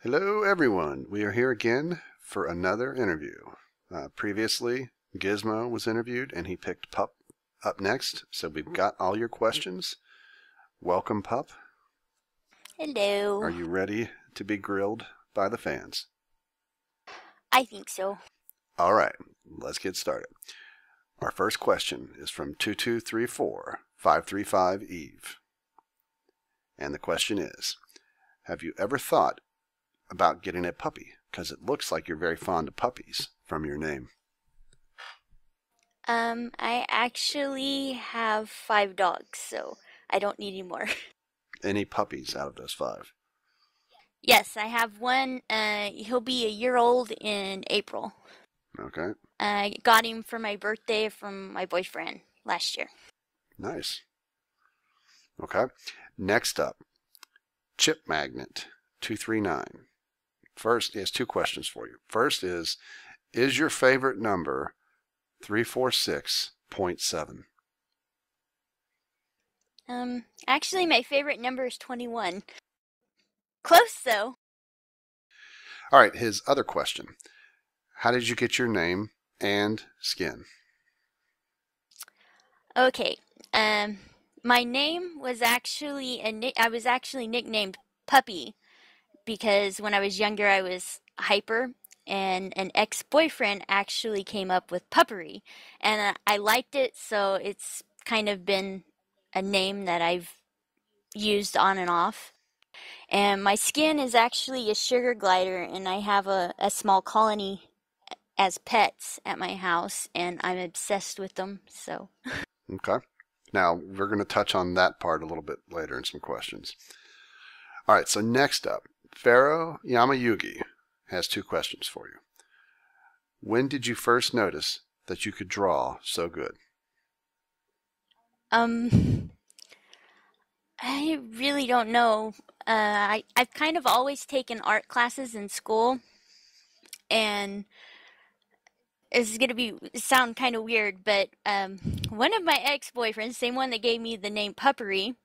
Hello everyone, we are here again for another interview. Previously, Gizmo was interviewed and he picked Pup up next, so we've got all your questions. Welcome, Pup. Hello. Are you ready to be grilled by the fans? I think so. All right, let's get started. Our first question is from 2234535 Eve. And the question is, have you ever thought about getting a puppy? Because it looks like you're very fond of puppies from your name. I actually have 5 dogs, so I don't need any more. Any puppies out of those 5? Yes, I have one. He'll be a year old in April. Okay. I got him for my birthday from my boyfriend last year. Nice. Okay. Next up, Chip Magnet 239. First, he has 2 questions for you. First is your favorite number 346.7? Actually, my favorite number is 21. Close, though. All right, his other question. How did you get your name and skin? Okay. My name was actually I was actually nicknamed Puppy because when I was younger I was hyper, and an ex-boyfriend actually came up with Puppery, and I liked it, so it's kind of been a name that I've used on and off. And my skin is actually a sugar glider, and I have a small colony as pets at my house, and I'm obsessed with them, so. Okay. Now, we're going to touch on that part a little bit later in some questions. All right, so next up, Pharaoh Yamayugi has 2 questions for you. When did you first notice that you could draw so good? I really don't know. I've kind of always taken art classes in school, and this is gonna sound kind of weird, but one of my ex-boyfriends, same one that gave me the name Puppery,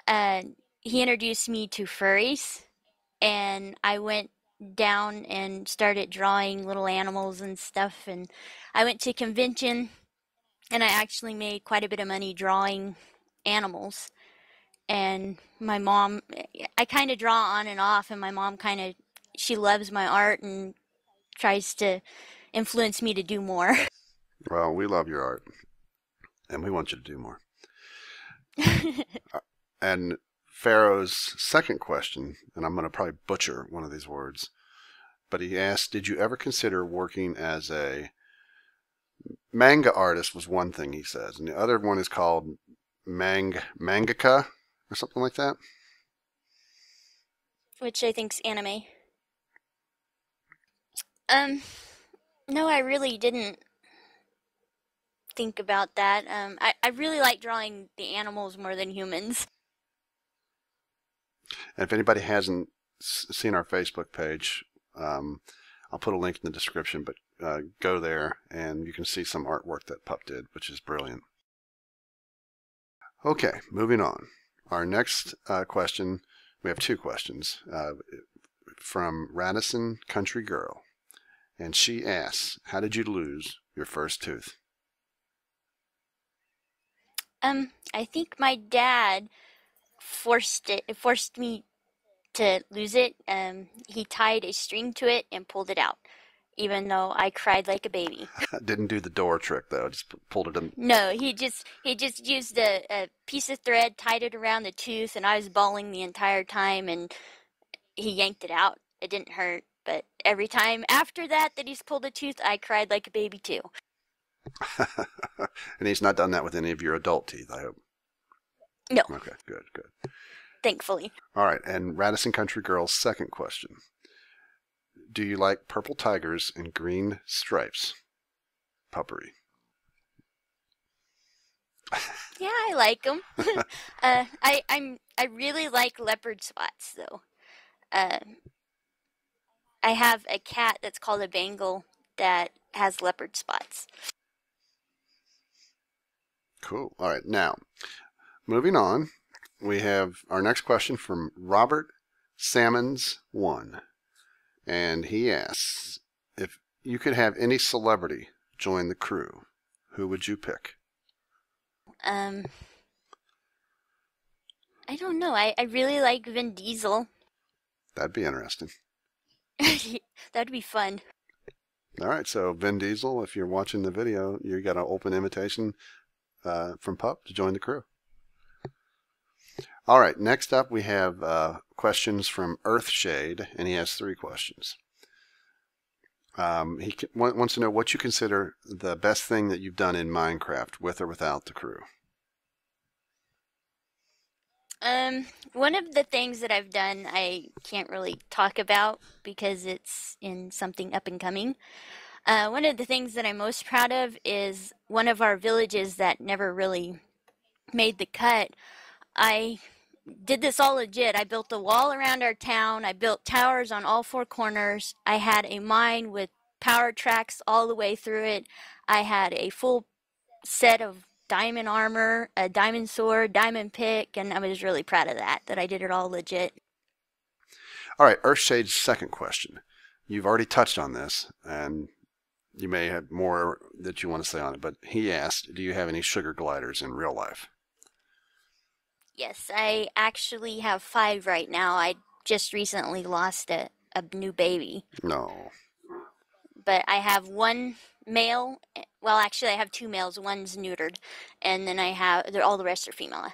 uh, he introduced me to furries, and I went down and started drawing little animals and stuff, and I went to a convention, and I actually made quite a bit of money drawing animals. And my mom, I kind of draw on and off, and my mom she loves my art and tries to influence me to do more. Well, we love your art, and we want you to do more. And Pharaoh's second question, and I'm going to probably butcher one of these words, but he asked, did you ever consider working as a manga artist? Was one thing he says, and the other one is called mangaka or something like that. Which I think's anime. No, I really didn't think about that. I really like drawing the animals more than humans. And if anybody hasn't seen our Facebook page, I'll put a link in the description, but go there and you can see some artwork that Pup did, which is brilliant. Okay, moving on. Our next question, we have 2 questions from Radisson Country Girl. And she asks, how did you lose your first tooth? I think my dad forced me to lose it. He tied a string to it and pulled it out, even though I cried like a baby. Didn't do the door trick though, just pulled it in. No, he just used a piece of thread, tied it around the tooth, and I was bawling the entire time, and he yanked it out. It didn't hurt, but every time after that he's pulled a tooth, I cried like a baby too. And he's not done that with any of your adult teeth, I hope. No. Okay, good. Thankfully. All right, and Radisson Country Girl's second question. Do you like purple tigers and green stripes? Puppery. Yeah, I like them. I really like leopard spots though. I have a cat that's called a Bengal that has leopard spots. Cool. All right, now moving on, we have our next question from Robert Salmons 1. And he asks, if you could have any celebrity join the crew, who would you pick? Um, I don't know. I really like Vin Diesel. That'd be interesting. That'd be fun. All right, so Vin Diesel, if you're watching the video, you got an open invitation from Pup to join the crew. All right, next up we have questions from Earthshade, and he has 3 questions. He wants to know what you consider the best thing that you've done in Minecraft, with or without the crew. One of the things that I've done I can't really talk about because it's in something up and coming. One of the things that I'm most proud of is one of our villages that never really made the cut. I did this all legit. I built a wall around our town. I built towers on all 4 corners. I had a mine with power tracks all the way through it. I had a full set of diamond armor, a diamond sword, diamond pick, and I was really proud of that I did it all legit. All right, Earthshade's second question. You've already touched on this, and you may have more that you want to say on it, but he asked, do you have any sugar gliders in real life? Yes, I actually have 5 right now. I just recently lost a new baby. No. But I have one male. Well, actually, I have 2 males. One's neutered, and then all the rest are female.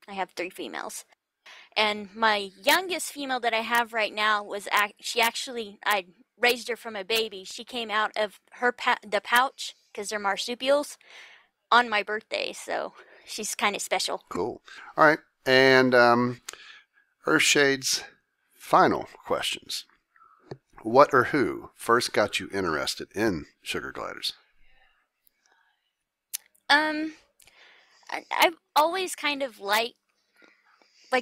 I have 3 females, and my youngest female that I have right now she actually I raised her from a baby. She came out of the pouch because they're marsupials on my birthday, so she's kind of special. Cool. All right, and Earthshade's final questions. What or who first got you interested in sugar gliders? I've always kind of like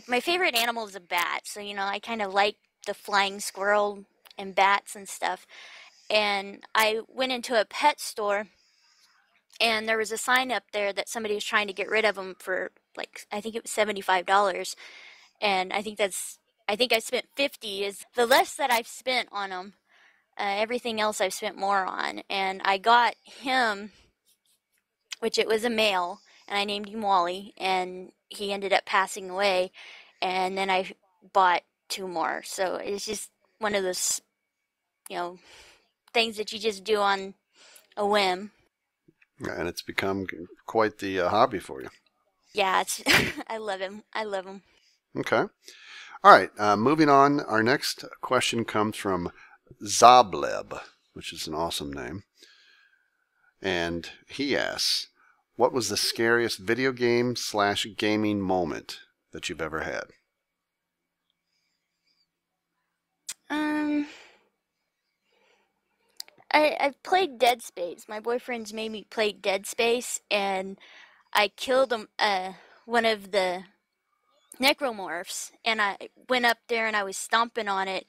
my favorite animal is a bat, so I kind of like the flying squirrel and bats and stuff. And I went into a pet store, and there was a sign up there that somebody was trying to get rid of them for, like, I think it was $75, and I think I spent 50 is the less that I've spent on them. Everything else I've spent more on, and I got him, which it was a male, and I named him Wally, and he ended up passing away, and then I bought 2 more. So it's just one of those, you know, things that you just do on a whim. And it's become quite the hobby for you. Yeah, it's I love him. I love him. Okay. All right. Moving on. Our next question comes from Zobleb, which is an awesome name. And he asks, what was the scariest video game / gaming moment that you've ever had? I've played Dead Space. My boyfriend's made me play Dead Space, and I killed one of the necromorphs, and I went up there and I was stomping on it,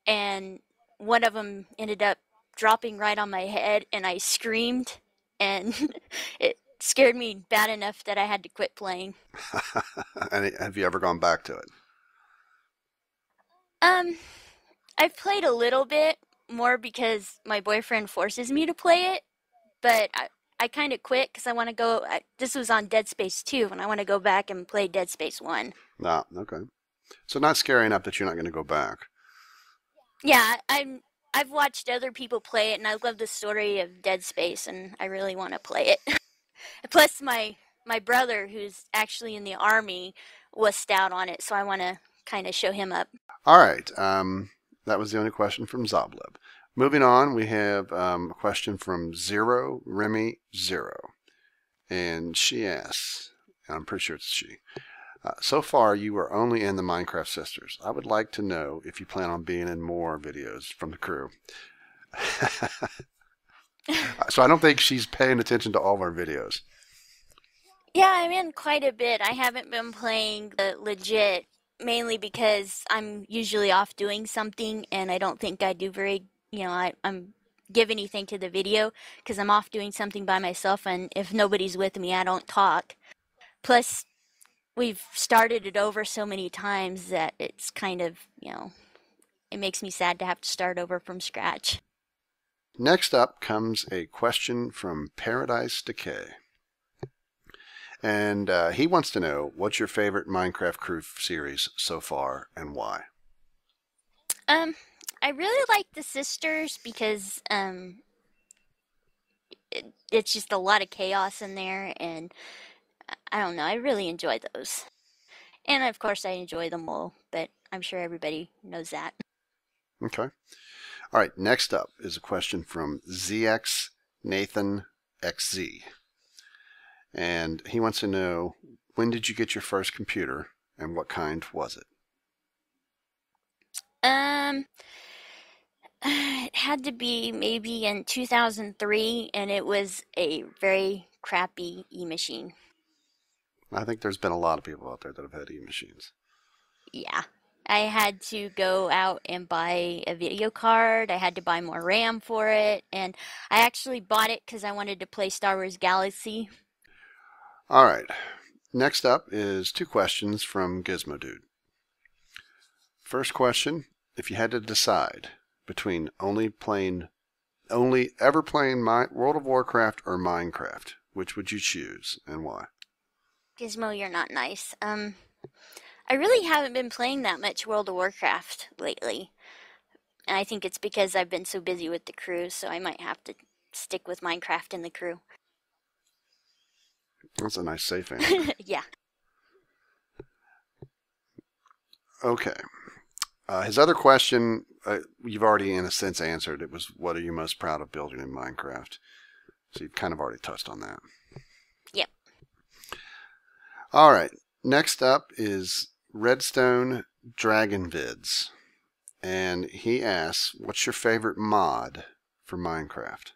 and one of them ended up dropping right on my head, and I screamed, and it scared me bad enough that I had to quit playing. And have you ever gone back to it? Um, I've played a little bit more because my boyfriend forces me to play it, but I kind of quit because I want to go. This was on Dead Space 2, and I want to go back and play Dead Space 1. No, okay. So not scary enough that you're not going to go back. Yeah, I've watched other people play it, and I love the story of Dead Space, and I really want to play it. Plus, my brother, who's actually in the army, was stout on it, so I want to kind of show him up. All right. That was the only question from Zobleb. Moving on, we have a question from Zero Remy Zero, and she asks, and I'm pretty sure it's she. So far, you are only in the Minecraft Sisters. I would like to know if you plan on being in more videos from the crew. So I don't think she's paying attention to all of our videos. Yeah, I'm in quite a bit. I haven't been playing legit, mainly because I'm usually off doing something, and I don't think I do I'm give anything to the video because I'm off doing something by myself, and if nobody's with me, I don't talk. Plus, we've started it over so many times that it's kind of, it makes me sad to have to start over from scratch. Next up comes a question from Paradise Decay. And he wants to know, what's your favorite Minecraft crew series so far and why? I really like the sisters because it's just a lot of chaos in there, and I don't know, I really enjoy those. And of course, I enjoy them all, but I'm sure everybody knows that. Okay. All right, next up is a question from ZX Nathan XZ. And he wants to know, when did you get your first computer and what kind was it? Um, it had to be maybe in 2003, and it was a very crappy e-machine. I think there's been a lot of people out there that have had e-machines. Yeah. I had to go out and buy a video card. I had to buy more RAM for it, and I actually bought it because I wanted to play Star Wars Galaxy. All right, next up is two questions from Gizmo Dude. First question, if you had to decide between only ever playing World of Warcraft or Minecraft, which would you choose and why? Gizmo, you're not nice. I really haven't been playing that much World of Warcraft lately. And I think it's because I've been so busy with the crew, so I might have to stick with Minecraft and the crew. That's a nice safe answer. Yeah. Okay. His other question, you've already in a sense answered. It was, what are you most proud of building in Minecraft? So you've kind of already touched on that. Yep. All right. Next up is Redstone Dragon Vids. And he asks, what's your favorite mod for Minecraft?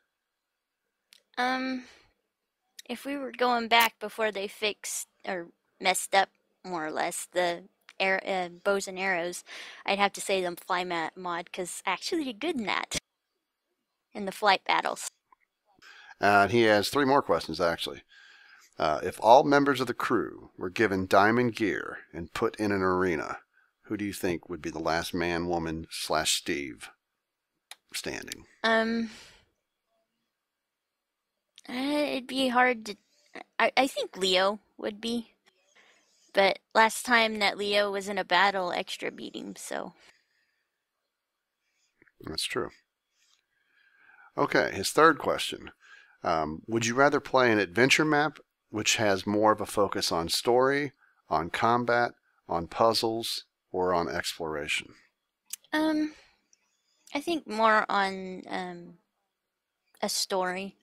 If we were going back before they fixed or messed up more or less the bows and arrows, I'd have to say them fly mod because I actually did good in that in the flight battles. And he has three more questions, actually. If all members of the crew were given diamond gear and put in an arena, who do you think would be the last man, woman / Steve standing? It'd be hard to. I think Leo would be, but last time that Leo was in a battle, Extra beat him. So That's true. Okay, his third question. Would you rather play an adventure map which has more of a focus on story, on combat, on puzzles, or on exploration? I think more on a story.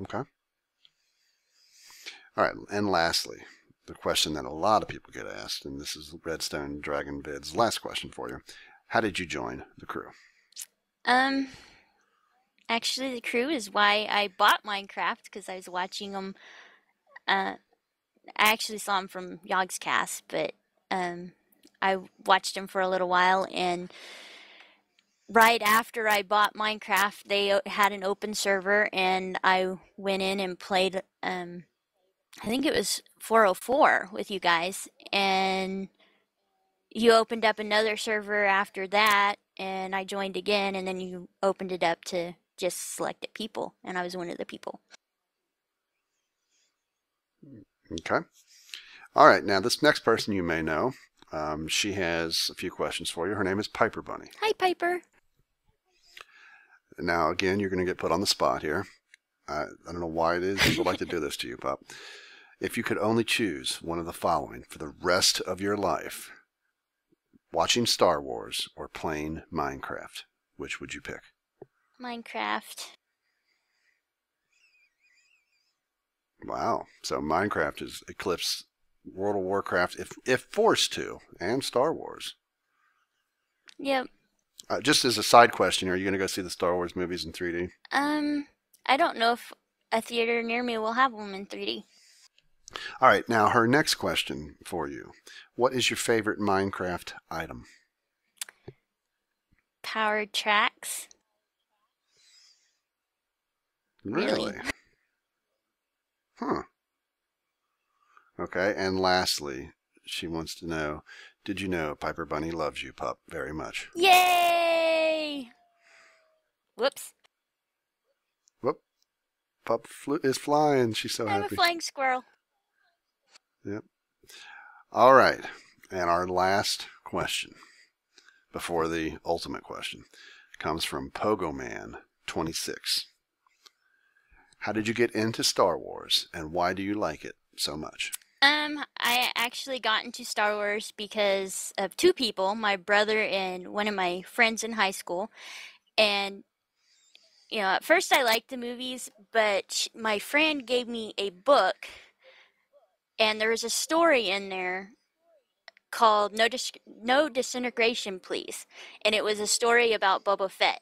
Okay. All right, and lastly, the question that a lot of people get asked, and this is Redstone Dragon Vid's last question for you. How did you join the crew? Um, Actually, the crew is why I bought Minecraft because I was watching them. I actually saw them from Yogscast, but um, I watched them for a little while, and right after I bought Minecraft, they had an open server, and I went in and played. I think it was 404 with you guys, and you opened up another server after that, and I joined again, and then you opened it up to just selected people, and I was one of the people. Okay. All right, now this next person you may know, she has a few questions for you. Her name is Piper Bunny. Hi, Piper. Now, again, you're going to get put on the spot here. I don't know why it is people like to do this to you, Pup. If you could only choose one of the following for the rest of your life, watching Star Wars or playing Minecraft, which would you pick? Minecraft. Wow. So Minecraft is eclipsed World of Warcraft if forced to, and Star Wars. Yep. Just as a side question, are you going to go see the Star Wars movies in 3D? I don't know if a theater near me will have them in 3D. All right, now her next question for you. What is your favorite Minecraft item? Powered tracks. Really? Huh. Okay, and lastly, she wants to know, did you know Piper Bunny loves you, Pup, very much? Yay! Whoops. Whoop. Pup is flying. She's so I'm a happy. flying squirrel. Yep. All right. And our last question before the ultimate question comes from Pogo Man 26. How did you get into Star Wars, and why do you like it so much? I actually got into Star Wars because of two people, my brother and one of my friends in high school. And, at first I liked the movies, but my friend gave me a book, and there was a story in there called No Disintegration, Please. And it was a story about Boba Fett.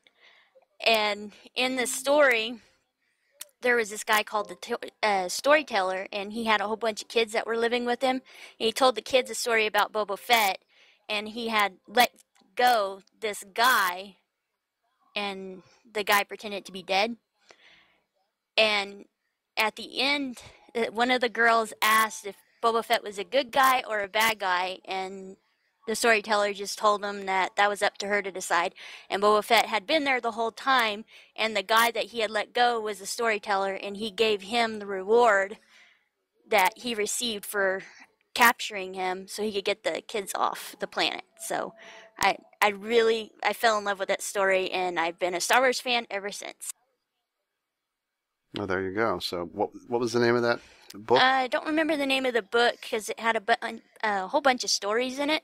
And in the story, there was this guy called the storyteller, and he had a whole bunch of kids that were living with him. And he told the kids a story about Boba Fett, and he had let go this guy, and the guy pretended to be dead. And at the end, one of the girls asked if Boba Fett was a good guy or a bad guy, and the storyteller just told him that that was up to her to decide. And Boba Fett had been there the whole time, and the guy that he had let go was the storyteller, and he gave him the reward that he received for capturing him so he could get the kids off the planet. So I fell in love with that story, and I've been a Star Wars fan ever since. Oh, there you go. So what was the name of that book? I don't remember the name of the book because it had a whole bunch of stories in it.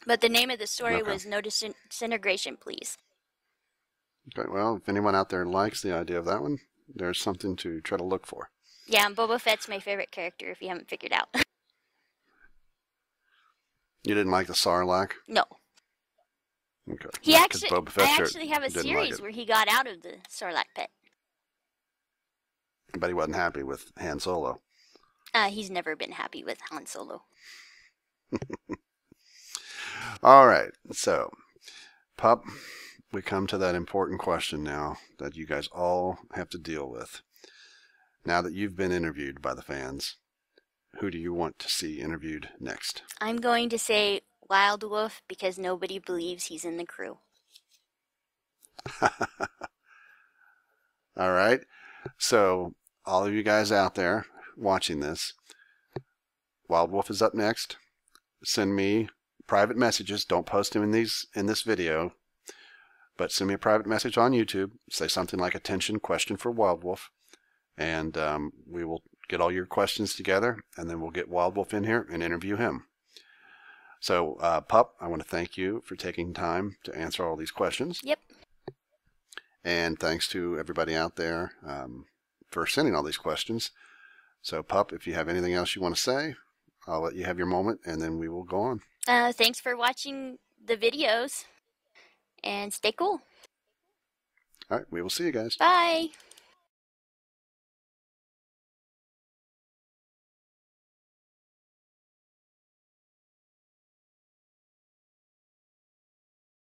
But the name of the story Okay. was No Disintegration, Please. Okay. Well, if anyone out there likes the idea of that one, there's something to try to look for. Yeah, and Boba Fett's my favorite character if you haven't figured out. You didn't like the Sarlacc? No. Okay. I Boba have a series where he got out of the Sarlacc pit. But he wasn't happy with Han Solo. He's never been happy with Han Solo. All right. So, Pup, we come to that important question now that you guys all have to deal with. Now that you've been interviewed by the fans, who do you want to see interviewed next? I'm going to say wyldwulf because nobody believes he's in the crew. All right. So, all of you guys out there watching this, wyldwulf is up next. Send me private messages. Don't post them in this video, but send me a private message on YouTube. Say something like "Attention, question for wyldwulf," and we will get all your questions together, and then we'll get wyldwulf in here and interview him. So, Pup, I want to thank you for taking time to answer all these questions. Yep. And thanks to everybody out there for sending all these questions. So, Pup, if you have anything else you want to say, I'll let you have your moment, and then we will go on. Thanks for watching the videos, and stay cool. All right, we will see you guys. Bye.